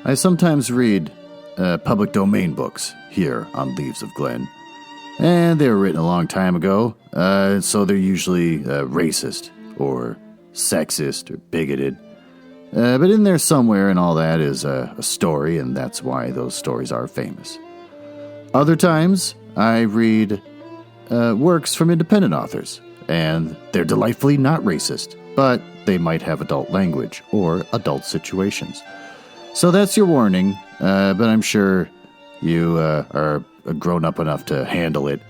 I sometimes read public domain books here on Leaves of Glen, and they were written a long time ago, so they're usually racist or sexist or bigoted. But in there somewhere and all that is a story, and that's why those stories are famous. Other times, I read works from independent authors, and they're delightfully not racist, but they might have adult language or adult situations. So that's your warning, but I'm sure you are grown up enough to handle it.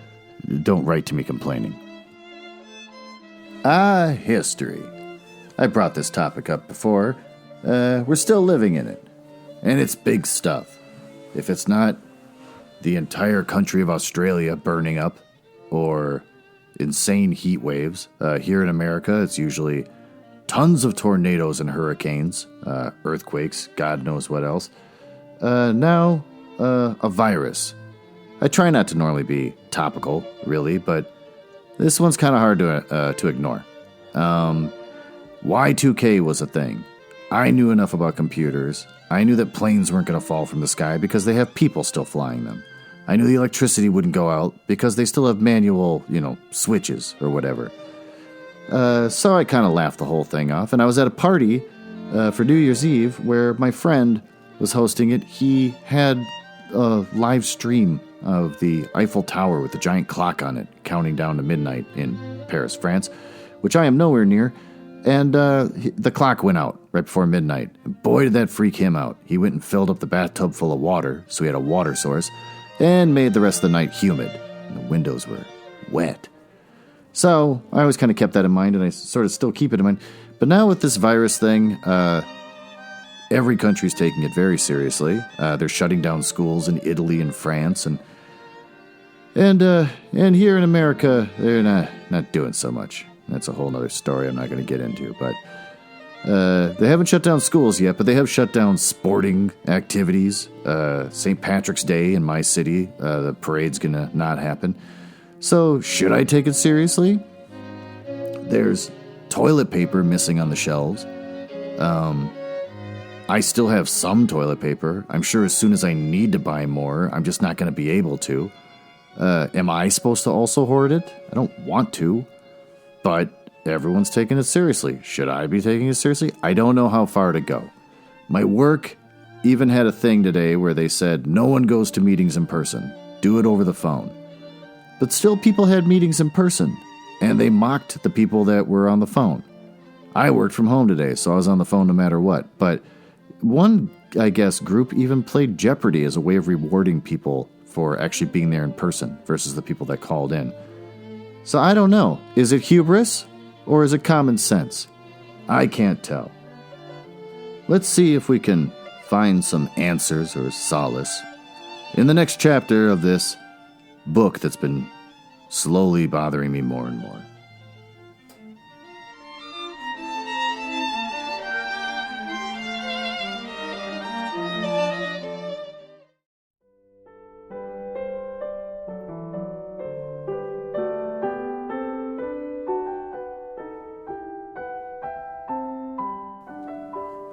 Don't write to me complaining. History. I brought this topic up before. We're still living in it. And it's big stuff. If it's not the entire country of Australia burning up, or insane heat waves, here in America it's usually tons of tornadoes and hurricanes, earthquakes, God knows what else. Now, a virus. I try not to normally be topical, really, but this one's kind of hard to ignore. Y2K was a thing. I knew enough about computers. I knew that planes weren't going to fall from the sky because they have people still flying them. I knew the electricity wouldn't go out because they still have manual, switches or whatever. So I kind of laughed the whole thing off, and I was at a party for New Year's Eve where my friend was hosting it. He had a live stream of the Eiffel Tower with the giant clock on it, counting down to midnight in Paris, France, which I am nowhere near, and the clock went out right before midnight. And boy, did that freak him out. He went and filled up the bathtub full of water, so he had a water source, and made the rest of the night humid, and the windows were wet. So I always kind of kept that in mind, and I sort of still keep it in mind. But now with this virus thing, every country's taking it very seriously. They're shutting down schools in Italy and France, and here in America, they're not doing so much. That's a whole other story I'm not going to get into. But they haven't shut down schools yet, but they have shut down sporting activities. St. Patrick's Day in my city, the parade's going to not happen. So, should I take it seriously? There's toilet paper missing on the shelves. I still have some toilet paper. I'm sure as soon as I need to buy more, I'm just not going to be able to. Am I supposed to also hoard it? I don't want to. But everyone's taking it seriously. Should I be taking it seriously? I don't know how far to go. My work even had a thing today where they said, no one goes to meetings in person. Do it over the phone. But still people had meetings in person, and they mocked the people that were on the phone. I worked from home today, so I was on the phone no matter what. But one, I guess, group even played Jeopardy as a way of rewarding people for actually being there in person versus the people that called in. So I don't know. Is it hubris or is it common sense? I can't tell. Let's see if we can find some answers or solace in the next chapter of this book that's been slowly bothering me more and more.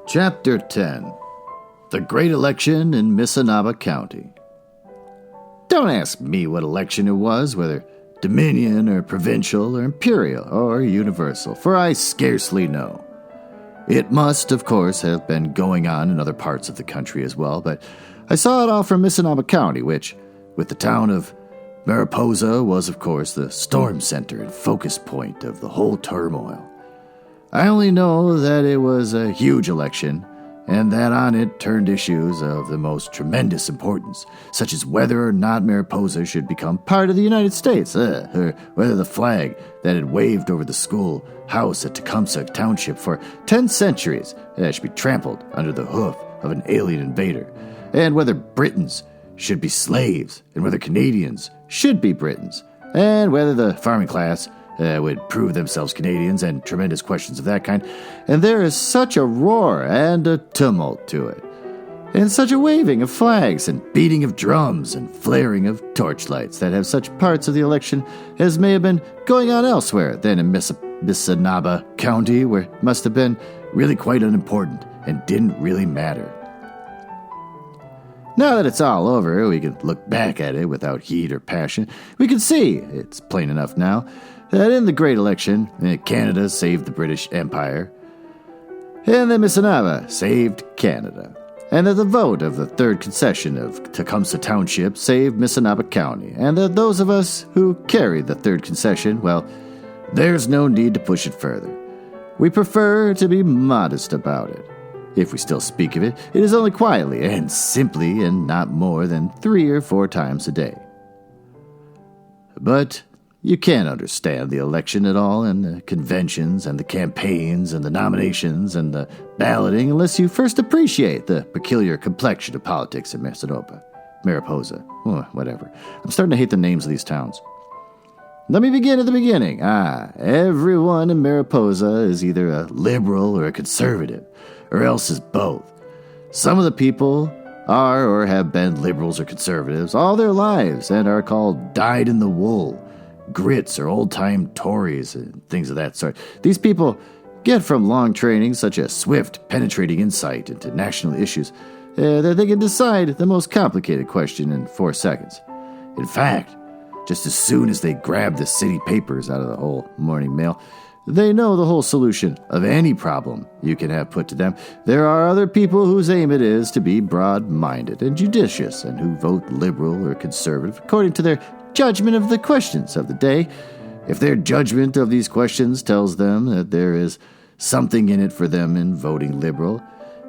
Chapter 10. The Great Election in Missinaba County. Don't ask me what election it was, whether Dominion or provincial or imperial or universal, for I scarcely know. It must, of course, have been going on in other parts of the country as well, but I saw it all from Missinaba County, which, with the town of Mariposa, was, of course, the storm center and focus point of the whole turmoil. I only know that it was a huge election, and that on it turned issues of the most tremendous importance, such as whether or not Mariposa should become part of the United States, or whether the flag that had waved over the school house at Tecumseh Township for 10 centuries should be trampled under the hoof of an alien invader, and whether Britons should be slaves, and whether Canadians should be Britons, and whether the farming class would prove themselves Canadians, and tremendous questions of that kind. And there is such a roar and a tumult to it, and such a waving of flags and beating of drums and flaring of torchlights that have such parts of the election as may have been going on elsewhere than in Missinaba County, where it must have been really quite unimportant and didn't really matter. Now that it's all over, we can look back at it without heat or passion. We can see, it's plain enough now, that in the Great Election, Canada saved the British Empire, and that Missinaba saved Canada, and that the vote of the third concession of Tecumseh Township saved Missinaba County, and that those of us who carried the third concession, well, there's no need to push it further. We prefer to be modest about it. If we still speak of it, it is only quietly and simply and not more than 3 or 4 times a day. But you can't understand the election at all, and the conventions, and the campaigns, and the nominations, and the balloting unless you first appreciate the peculiar complexion of politics in Mariposa. Whatever. I'm starting to hate the names of these towns. Let me begin at the beginning. Everyone in Mariposa is either a liberal or a conservative, or else is both. Some of the people are or have been liberals or conservatives all their lives and are called dyed-in-the-wool, grits or old-time Tories and things of that sort. These people get from long training such a swift, penetrating insight into national issues that they can decide the most complicated question in 4 seconds. In fact, just as soon as they grab the city papers out of the whole morning mail, they know the whole solution of any problem you can have put to them. There are other people whose aim it is to be broad-minded and judicious and who vote liberal or conservative according to their judgment of the questions of the day. If their judgment of these questions tells them that there is something in it for them in voting liberal,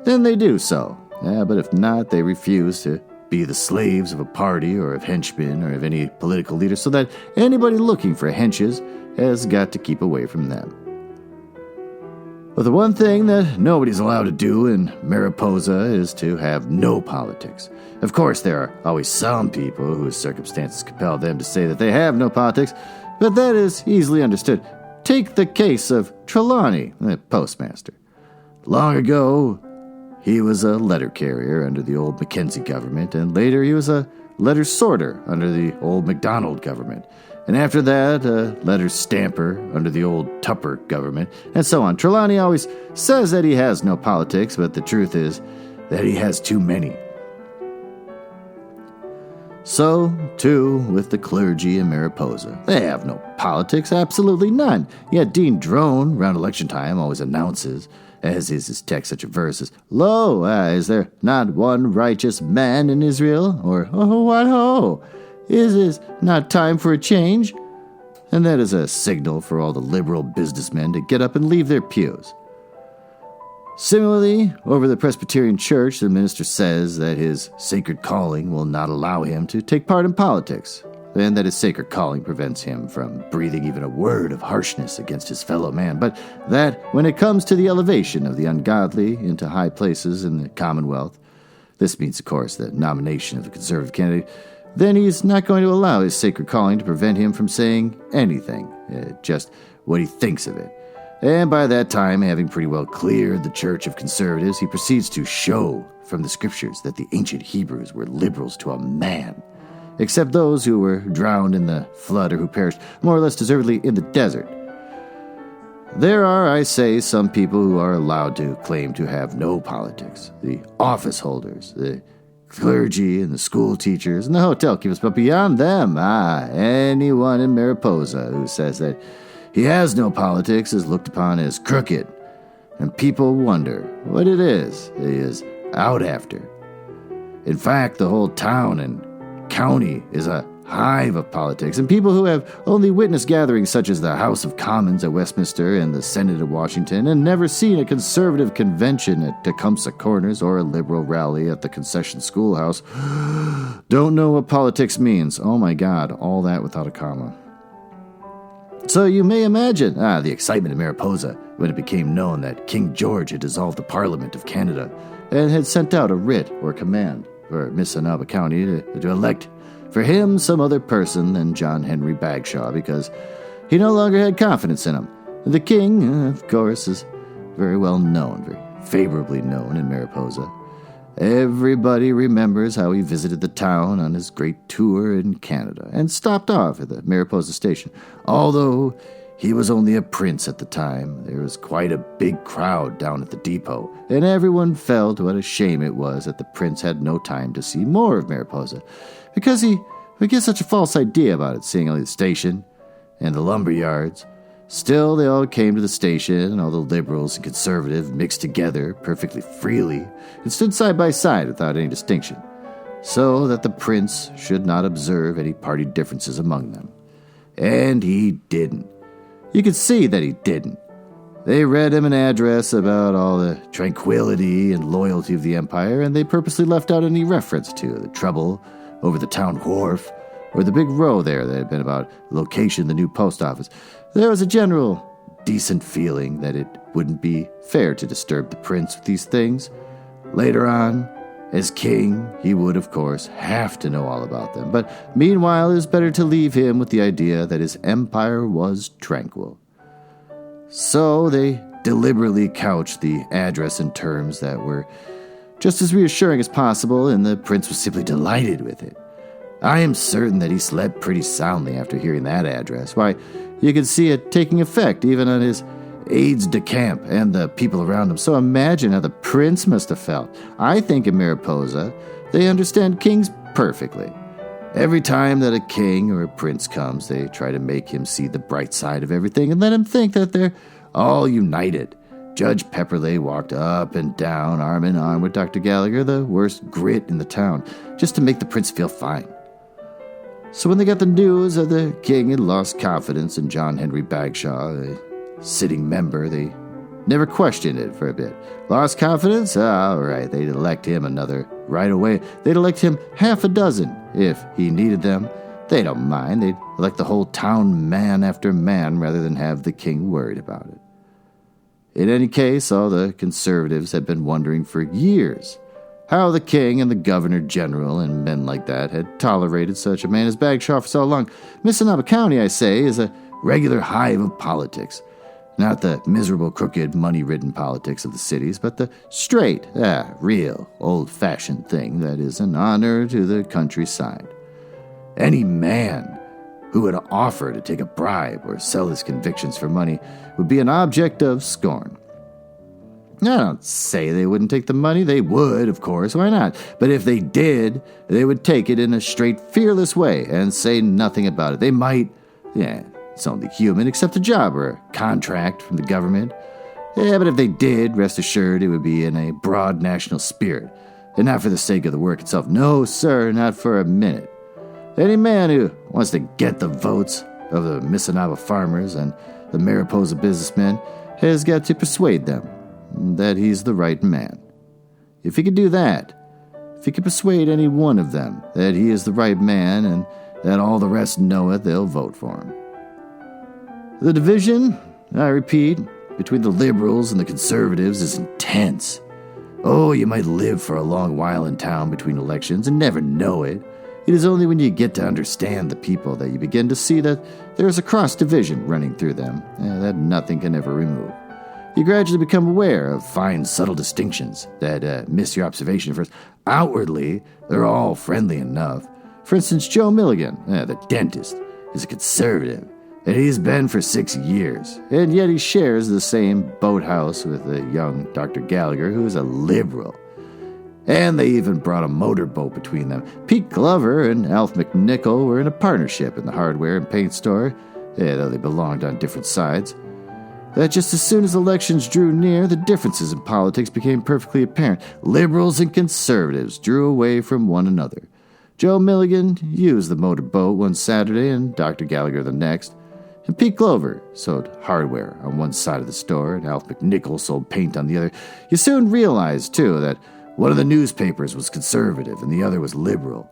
then they do so. But if not, they refuse to be the slaves of a party or of henchmen or of any political leader, so that anybody looking for henches has got to keep away from them. But the one thing that nobody's allowed to do in Mariposa is to have no politics. Of course, there are always some people whose circumstances compel them to say that they have no politics, but that is easily understood. Take the case of Trelawney, the postmaster. Long ago, he was a letter carrier under the old Mackenzie government, and later he was a letter sorter under the old MacDonald government. And after that, a letter stamper under the old Tupper government, and so on. Trelawney always says that he has no politics, but the truth is that he has too many. So, too, with the clergy in Mariposa. They have no politics, absolutely none. Yet Dean Drone, round election time, always announces, as is his text such a verse as, "Lo, is there not one righteous man in Israel?" Or, "Oh, what ho! Is it not time for a change?" And that is a signal for all the liberal businessmen to get up and leave their pews. Similarly, over the Presbyterian Church, the minister says that his sacred calling will not allow him to take part in politics, and that his sacred calling prevents him from breathing even a word of harshness against his fellow man, but that when it comes to the elevation of the ungodly into high places in the Commonwealth, this means, of course, the nomination of a conservative candidate, then he's not going to allow his sacred calling to prevent him from saying anything, just what he thinks of it. And by that time, having pretty well cleared the Church of Conservatives, he proceeds to show from the Scriptures that the ancient Hebrews were liberals to a man, except those who were drowned in the flood or who perished more or less deservedly in the desert. There are, I say, some people who are allowed to claim to have no politics. The office holders, the clergy and the school teachers and the hotel keepers, but beyond them, anyone in Mariposa who says that he has no politics is looked upon as crooked, and people wonder what it is he is out after. In fact, the whole town and county is a hive of politics, and people who have only witnessed gatherings such as the House of Commons at Westminster and the Senate at Washington, and never seen a conservative convention at Tecumseh Corners or a liberal rally at the concession schoolhouse, don't know what politics means. Oh my God, all that without a comma. So you may imagine the excitement in Mariposa when it became known that King George had dissolved the Parliament of Canada and had sent out a writ or command for Missinaba County to elect for him some other person than John Henry Bagshaw, because he no longer had confidence in him. The king, of course, is very well known, very favorably known in Mariposa. Everybody remembers how he visited the town on his great tour in Canada and stopped off at the Mariposa station, although he was only a prince at the time. There was quite a big crowd down at the depot, and everyone felt what a shame it was that the prince had no time to see more of Mariposa, because he would get such a false idea about it, seeing only the station and the lumber yards. Still, they all came to the station, and all the liberals and conservatives mixed together perfectly freely and stood side by side without any distinction, so that the prince should not observe any party differences among them. And he didn't. You could see that he didn't. They read him an address about all the tranquility and loyalty of the empire, and they purposely left out any reference to the trouble over the town wharf or the big row there that had been about the location of the new post office. There was a general decent feeling that it wouldn't be fair to disturb the prince with these things. Later on, as king, he would, of course, have to know all about them, but meanwhile it is better to leave him with the idea that his empire was tranquil. So they deliberately couched the address in terms that were just as reassuring as possible, and the prince was simply delighted with it. I am certain that he slept pretty soundly after hearing that address. Why, you could see it taking effect even on his aides-de-camp and the people around him. So imagine how the prince must have felt. I think in Mariposa, they understand kings perfectly. Every time that a king or a prince comes, they try to make him see the bright side of everything and let him think that they're all united. Judge Pepperleigh walked up and down, arm in arm with Dr. Gallagher, the worst grit in the town, just to make the prince feel fine. So when they got the news that the king had lost confidence in John Henry Bagshaw, a sitting member, they never questioned it for a bit. Lost confidence? All right, they'd elect him another right away. They'd elect him half a dozen if he needed them. They don't mind. They'd elect the whole town man after man rather than have the king worried about it. In any case, all the conservatives had been wondering for years how the king and the governor-general and men like that had tolerated such a man as Bagshaw for so long. Missinaba County, I say, is a regular hive of politics. Not the miserable, crooked, money-ridden politics of the cities, but the straight, real, old-fashioned thing that is an honor to the countryside. Any man who would offer to take a bribe or sell his convictions for money would be an object of scorn. I don't say they wouldn't take the money. They would, of course. Why not? But if they did, they would take it in a straight, fearless way and say nothing about it. They might, it's only human, accept a job or a contract from the government. But if they did, rest assured it would be in a broad national spirit, and not for the sake of the work itself. No, sir, not for a minute. Any man who wants to get the votes of the Missinaba farmers and the Mariposa businessmen has got to persuade them that he's the right man. If he can do that, if he can persuade any one of them that he is the right man and that all the rest know it, they'll vote for him. The division, I repeat, between the liberals and the conservatives is intense. Oh, you might live for a long while in town between elections and never know it. It is only when you get to understand the people that you begin to see that there is a cross-division running through them that nothing can ever remove. You gradually become aware of fine, subtle distinctions that miss your observation at first. Outwardly, they're all friendly enough. For instance, Joe Milligan, the dentist, is a conservative, and he's been for 6 years, and yet he shares the same boathouse with the young Dr. Gallagher, who is a liberal. And they even brought a motorboat between them. Pete Glover and Alf McNichol were in a partnership in the hardware and paint store, though they belonged on different sides. That just as soon as elections drew near, the differences in politics became perfectly apparent. Liberals and conservatives drew away from one another. Joe Milligan used the motorboat one Saturday and Dr. Gallagher the next. And Pete Glover sold hardware on one side of the store, and Alf McNichol sold paint on the other. You soon realized, too, that one of the newspapers was conservative and the other was liberal,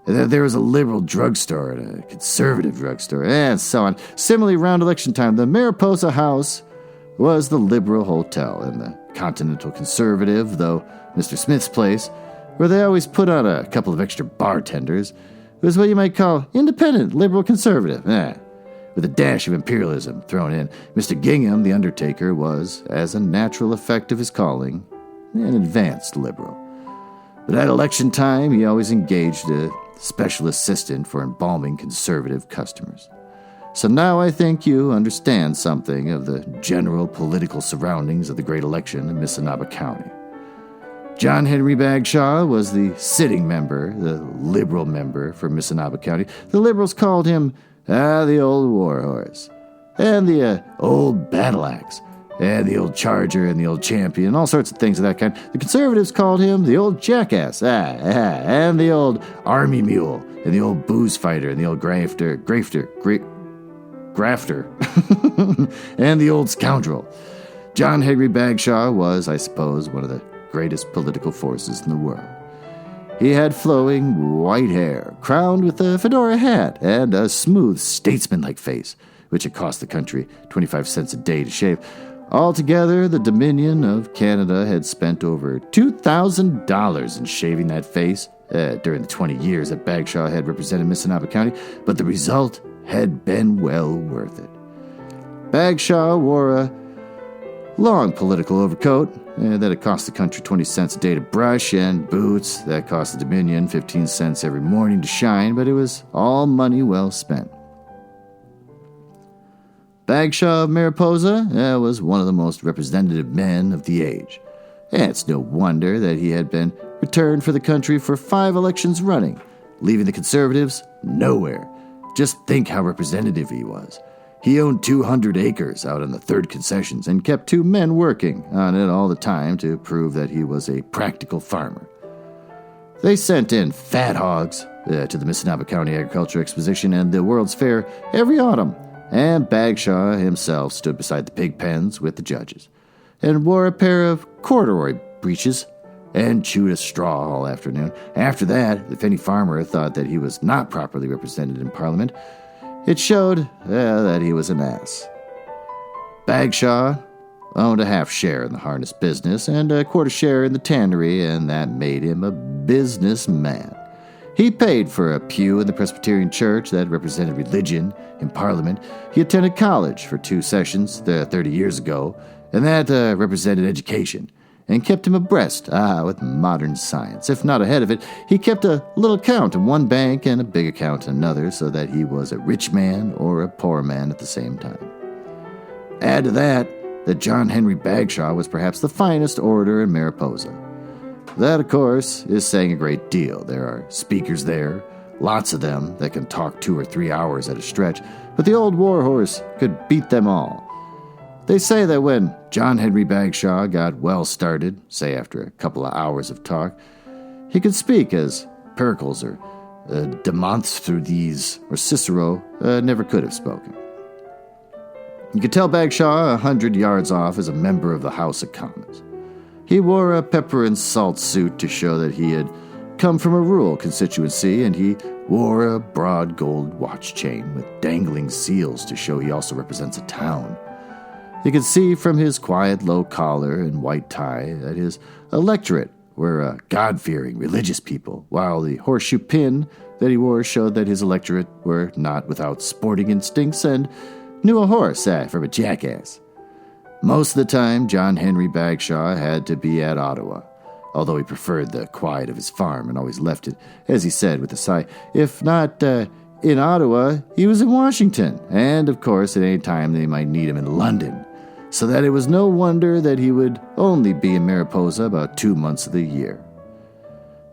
and that there was a liberal drugstore and a conservative drugstore, and so on. Similarly, around election time, the Mariposa House was the liberal hotel, and the Continental Conservative, though Mr. Smith's place, where they always put on a couple of extra bartenders, was what you might call independent liberal conservative, with a dash of imperialism thrown in. Mr. Gingham, the undertaker, was, as a natural effect of his calling, an advanced liberal. But at election time, he always engaged a special assistant for embalming conservative customers. So now I think you understand something of the general political surroundings of the great election in Missinaba County. John Henry Bagshaw was the sitting member, the Liberal member for Missinaba County. The Liberals called him the old warhorse, and the old battle axe, and the old charger, and the old champion, all sorts of things of that kind. The Conservatives called him the old jackass, and the old army mule, and the old booze fighter, and the old grafter, and the old scoundrel. John Henry Bagshaw was, I suppose, one of the greatest political forces in the world. He had flowing white hair, crowned with a fedora hat, and a smooth, statesman-like face, which had cost the country 25 cents a day to shave. Altogether, the Dominion of Canada had spent over $2,000 in shaving that face during the 20 years that Bagshaw had represented Missinaba County, but the result had been well worth it. Bagshaw wore a long political overcoat that had cost the country 20 cents a day to brush, and boots that cost the Dominion 15 cents every morning to shine, but it was all money well spent. Bagshaw of Mariposa was one of the most representative men of the age, and it's no wonder that he had been returned for the country for 5 elections running, leaving the Conservatives nowhere. Just think how representative he was. He owned 200 acres out on the 3rd concessions and kept 2 men working on it all the time to prove that he was a practical farmer. They sent in fat hogs to the Missinaba County Agriculture Exposition and the World's Fair every autumn, and Bagshaw himself stood beside the pig pens with the judges and wore a pair of corduroy breeches and chewed a straw all afternoon. After that, if any farmer thought that he was not properly represented in Parliament, it showed that he was an ass. Bagshaw owned a half share in the harness business and a quarter share in the tannery, and that made him a businessman. He paid for a pew in the Presbyterian Church that represented religion in Parliament. He attended college for 2 sessions 30 years ago, and that represented education, and kept him abreast with modern science. If not ahead of it, he kept a little account in one bank and a big account in another, so that he was a rich man or a poor man at the same time. Add to that John Henry Bagshaw was perhaps the finest orator in Mariposa. That, of course, is saying a great deal. There are speakers there, lots of them, that can talk 2 or 3 hours at a stretch, but the old warhorse could beat them all. They say that when John Henry Bagshaw got well started, say after a couple of hours of talk, he could speak as Pericles or Demosthenes or Cicero never could have spoken. You could tell Bagshaw 100 yards off as a member of the House of Commons. He wore a pepper and salt suit to show that he had come from a rural constituency, and he wore a broad gold watch chain with dangling seals to show he also represents a town. You could see from his quiet low collar and white tie that his electorate were God-fearing, religious people, while the horseshoe pin that he wore showed that his electorate were not without sporting instincts and knew a horse from a jackass. Most of the time, John Henry Bagshaw had to be at Ottawa, although he preferred the quiet of his farm and always left it, as he said with a sigh. If not in Ottawa, he was in Washington, and of course at any time they might need him in London, so that it was no wonder that he would only be in Mariposa about 2 months of the year.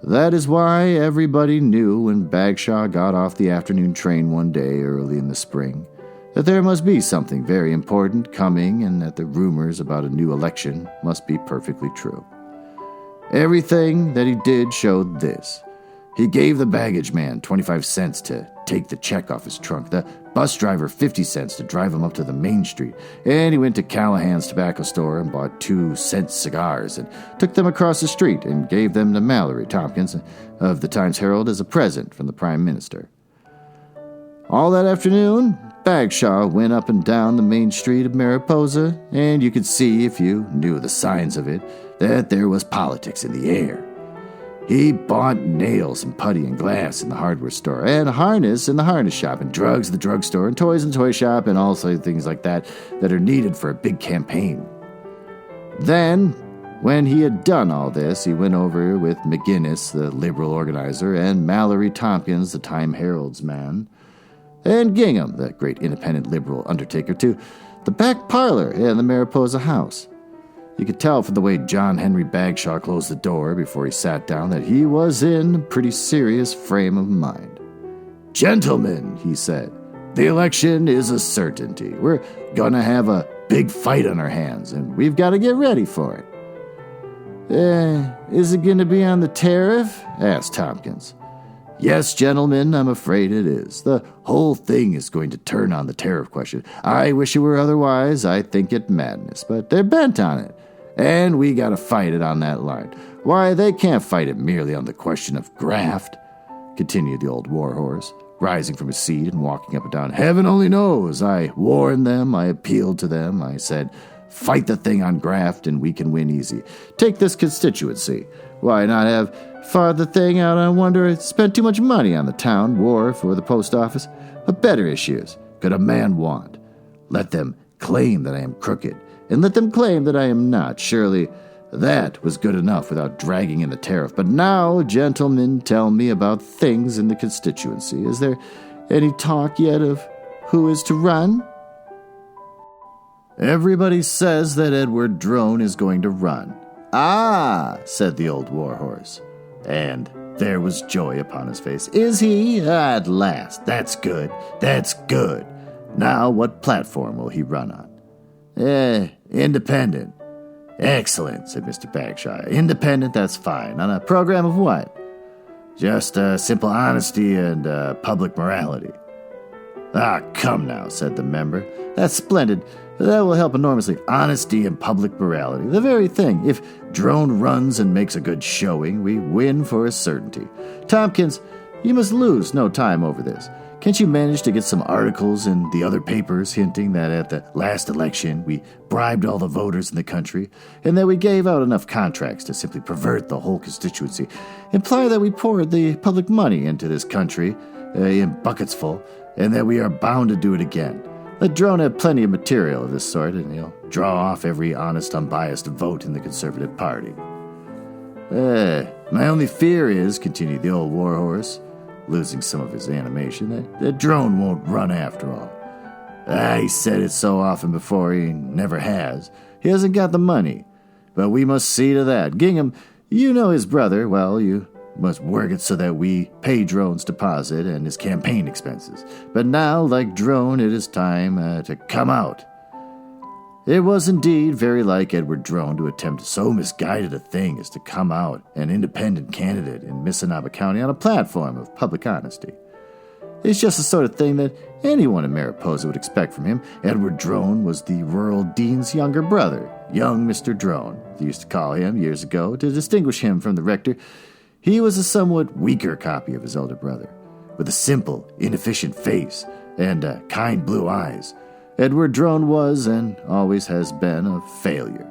That is why everybody knew when Bagshaw got off the afternoon train one day early in the spring that there must be something very important coming, and that the rumors about a new election must be perfectly true. Everything that he did showed this. He gave the baggage man 25 cents to take the check off his trunk, the bus driver 50 cents to drive him up to the main street, and he went to Callahan's tobacco store and bought 2-cent cigars and took them across the street and gave them to Mallory Tompkins of the Times-Herald as a present from the Prime Minister. All that afternoon, Bagshaw went up and down the main street of Mariposa, and you could see, if you knew the signs of it, that there was politics in the air. He bought nails and putty and glass in the hardware store, and harness in the harness shop, and drugs in the drugstore, and toys in the toy shop, and also things like that are needed for a big campaign. Then, when he had done all this, he went over with McGinnis, the Liberal organizer, and Mallory Tompkins, the Time-Herald's man, and Gingham, the great independent liberal undertaker, to the back parlor and the Mariposa house. You could tell from the way John Henry Bagshaw closed the door before he sat down that he was in a pretty serious frame of mind. "Gentlemen," he said, "the election is a certainty. We're going to have a big fight on our hands, and we've got to get ready for it." Is it going to be on the tariff?" asked Tompkins. "Yes, gentlemen, I'm afraid it is. The whole thing is going to turn on the tariff question. I wish it were otherwise. I think it madness, but they're bent on it, and we got to fight it on that line. Why, they can't fight it merely on the question of graft," continued the old warhorse, rising from his seat and walking up and down. "Heaven only knows. I warned them. I appealed to them. I said, fight the thing on graft and we can win easy. Take this constituency. Why not have fought the thing out on wonder it spent too much money on the town, wharf, or the post office? What better issues could a man want? Let them claim that I am crooked, and let them claim that I am not. Surely that was good enough without dragging in the tariff. But now, gentlemen, tell me about things in the constituency. Is there any talk yet of who is to run?" "Everybody says that Edward Drone is going to run." "Ah," said the old warhorse, and there was joy upon his face. "Is he? At last. That's good. That's good. Now what platform will he run on?" Independent." "Excellent," said Mr. Bagshaw. "Independent, that's fine. On a program of what?" "Just simple honesty and public morality." "Ah, come now," said the member. "That's splendid. That will help enormously. Honesty and public morality. The very thing. If Drone runs and makes a good showing, we win for a certainty. Tompkins, you must lose no time over this. Can't you manage to get some articles in the other papers hinting that at the last election we bribed all the voters in the country, and that we gave out enough contracts to simply pervert the whole constituency? Imply that we poured the public money into this country in buckets full, and that we are bound to do it again. Let Drone have plenty of material of this sort, and he'll draw off every honest, unbiased vote in the Conservative Party." My only fear is," continued the old warhorse, losing some of his animation, that Drone won't run after all. He said it so often before, he never has. He hasn't got the money, but we must see to that. Gingham, you know his brother. Well, you must work it so that we pay Drone's deposit and his campaign expenses. But now, like Drone, it is time to come out." It was indeed very like Edward Drone to attempt so misguided a thing as to come out an independent candidate in Missinaba County on a platform of public honesty. It's just the sort of thing that anyone in Mariposa would expect from him. Edward Drone was the rural dean's younger brother, young Mr. Drone, they used to call him years ago, to distinguish him from the rector. He was a somewhat weaker copy of his elder brother, with a simple, inefficient face and kind blue eyes. Edward Drone was, and always has been, a failure.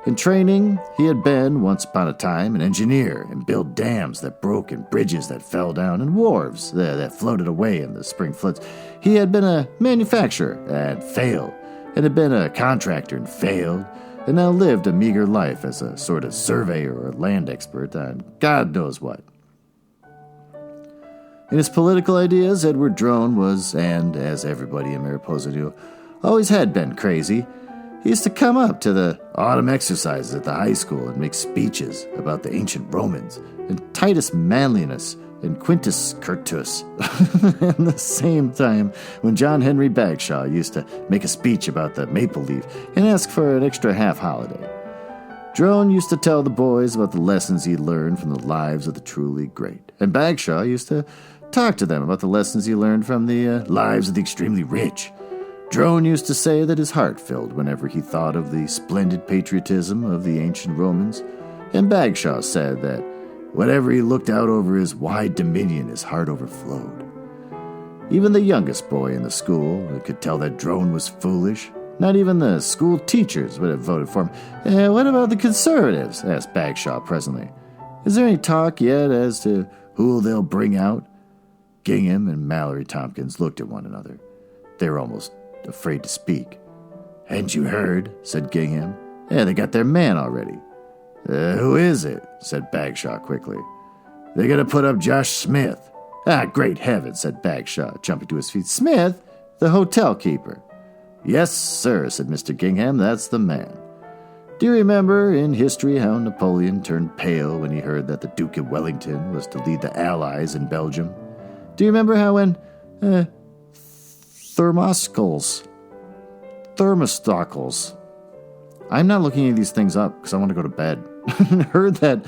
In training, he had been, once upon a time, an engineer and built dams that broke and bridges that fell down and wharves that floated away in the spring floods. He had been a manufacturer and failed, and had been a contractor and failed, and now lived a meager life as a sort of surveyor or land expert on God knows what. In his political ideas, Edward Drone was, and as everybody in Mariposa knew, always had been crazy. He used to come up to the autumn exercises at the high school and make speeches about the ancient Romans and Titus Manlinus and Quintus Curtius. At the same time, when John Henry Bagshaw used to make a speech about the maple leaf and ask for an extra half holiday. Drone used to tell the boys about the lessons he learned from the lives of the truly great, and Bagshaw used to talk to them about the lessons he learned from the lives of the extremely rich. Drone used to say that his heart filled whenever he thought of the splendid patriotism of the ancient Romans, and Bagshaw said that whenever he looked out over his wide dominion, his heart overflowed. Even the youngest boy in the school could tell that Drone was foolish. Not even the school teachers would have voted for him. What about the Conservatives?" asked Bagshaw presently. "Is there any talk yet as to who they'll bring out?" Gingham and Mallory Tompkins looked at one another. They were almost afraid to speak. "Hadn't you heard?" said Gingham. They got their man already." Who is it?" said Bagshaw quickly. "They're going to put up Josh Smith." "Ah, great heavens," said Bagshaw, jumping to his feet. "Smith, the hotel keeper." "Yes, sir," said Mr. Gingham, "that's the man. Do you remember in history how Napoleon turned pale when he heard that the Duke of Wellington was to lead the Allies in Belgium? Do you remember how when Thermostocles. I'm not looking at these things up because I want to go to bed. Heard that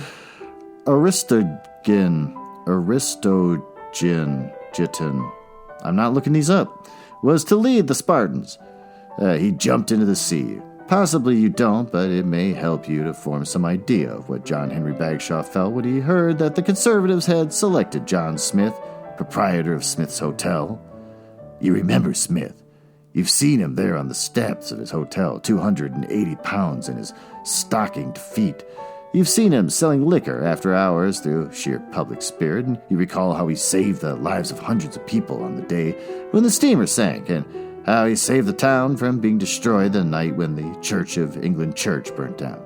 Aristogen, I'm not looking these up, was to lead the Spartans. He jumped into the sea. Possibly you don't, but it may help you to form some idea of what John Henry Bagshaw felt when he heard that the Conservatives had selected John Smith, proprietor of Smith's Hotel. You remember Smith. You've seen him there on the steps of his hotel, 280 pounds in his stockinged feet. You've seen him selling liquor after hours through sheer public spirit, and you recall how he saved the lives of hundreds of people on the day when the steamer sank, and how he saved the town from being destroyed the night when the Church of England church burnt down.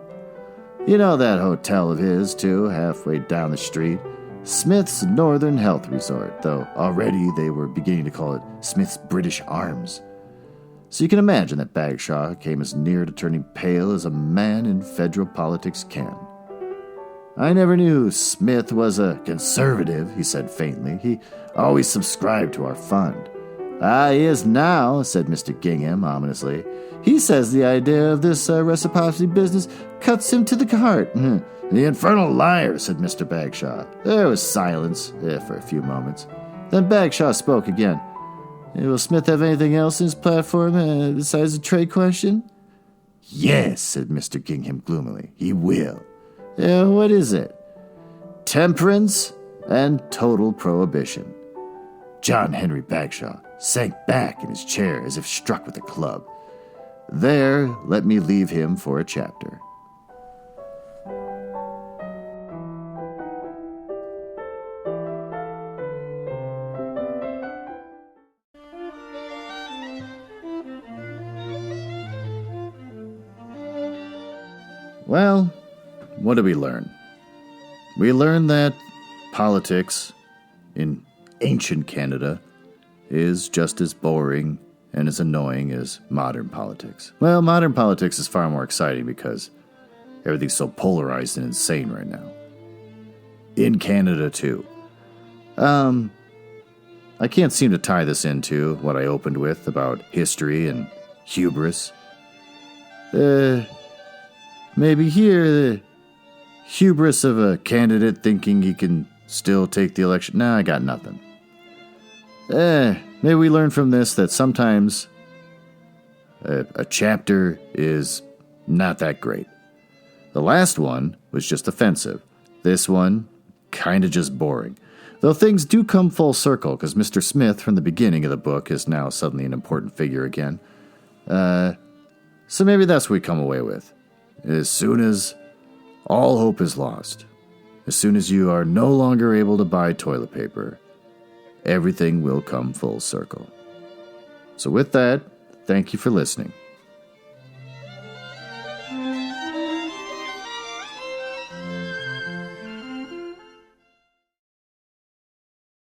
You know that hotel of his, too, halfway down the street? Smith's Northern Health Resort, though already they were beginning to call it Smith's British Arms. So you can imagine that Bagshaw came as near to turning pale as a man in federal politics can. "I never knew Smith was a conservative," he said faintly. "He always subscribed to our fund." "Ah, he is now," said Mr. Gingham ominously. "He says the idea of this reciprocity business cuts him to the heart." "The infernal liar," said Mr. Bagshaw. There was silence for a few moments. Then Bagshaw spoke again. "Will Smith have anything else in his platform besides the trade question?" "Yes," said Mr. Gingham gloomily. "He will." "What is it?" "Temperance and total prohibition." John Henry Bagshaw sank back in his chair as if struck with a club. There, let me leave him for a chapter. Well, what did we learn? We learned that politics in ancient Canada is just as boring and as annoying as modern politics. Well, modern politics is far more exciting because everything's so polarized and insane right now. In Canada, too. I can't seem to tie this into what I opened with about history and hubris. Maybe here, the hubris of a candidate thinking he can still take the election. Nah, I got nothing. Maybe we learn from this that sometimes a chapter is not that great. The last one was just offensive. This one, kind of just boring. Though things do come full circle, because Mr. Smith from the beginning of the book is now suddenly an important figure again. So maybe that's what we come away with. As soon as all hope is lost, as soon as you are no longer able to buy toilet paper, everything will come full circle. So with that, thank you for listening.